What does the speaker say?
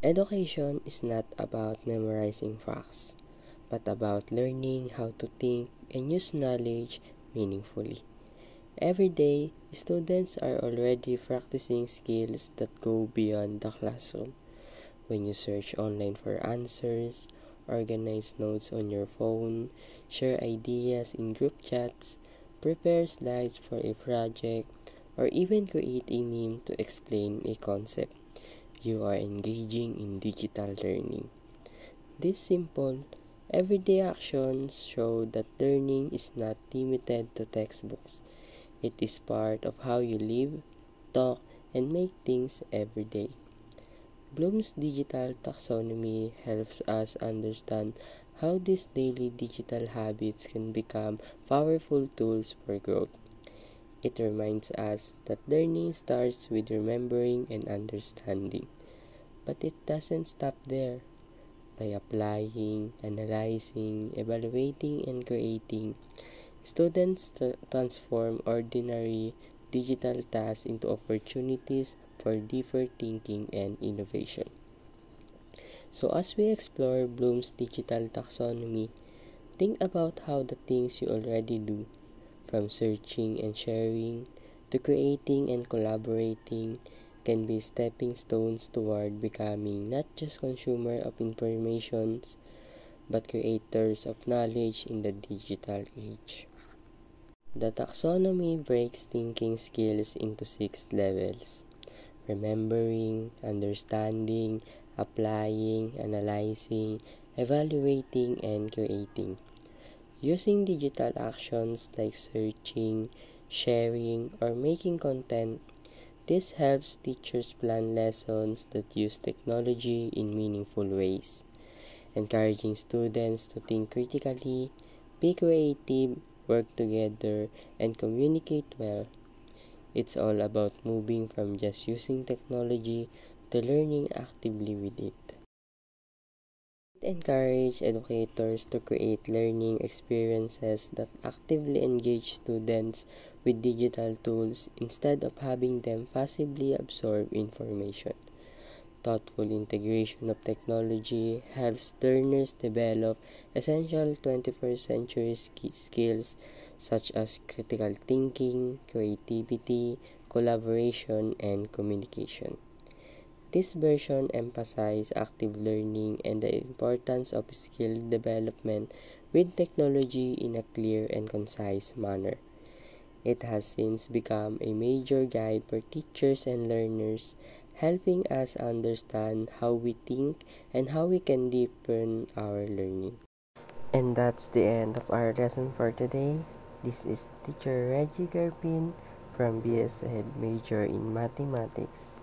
Education is not about memorizing facts, but about learning how to think and use knowledge meaningfully. Every day, students are already practicing skills that go beyond the classroom. When you search online for answers, organize notes on your phone, share ideas in group chats, prepare slides for a project, or even create a meme to explain a concept, you are engaging in digital learning. These simple, everyday actions show that learning is not limited to textbooks. It is part of how you live, talk, and make things every day. Bloom's digital taxonomy helps us understand how these daily digital habits can become powerful tools for growth. It reminds us that learning starts with remembering and understanding. But it doesn't stop there. By applying, analyzing, evaluating, and creating, students transform ordinary digital tasks into opportunities for deeper thinking and innovation. So, as we explore Bloom's digital taxonomy, think about how the things you already do, from searching and sharing to creating and collaborating, can be stepping stones toward becoming not just consumer of information but creators of knowledge in the digital age. The taxonomy breaks thinking skills into 6 levels: remembering, understanding, applying, analyzing, evaluating, and creating. Using digital actions like searching, sharing, or making content, this helps teachers plan lessons that use technology in meaningful ways, encouraging students to think critically, be creative, work together, and communicate well. It's all about moving from just using technology to learning actively with it. It encourages educators to create learning experiences that actively engage students with digital tools instead of having them passively absorb information. Thoughtful integration of technology helps learners develop essential 21st century skills such as critical thinking, creativity, collaboration, and communication. This version emphasizes active learning and the importance of skill development with technology in a clear and concise manner. It has since become a major guide for teachers and learners, helping us understand how we think and how we can deepen our learning. And that's the end of our lesson for today. This is Teacher Reggie Garpin from BS Ed Major in Mathematics.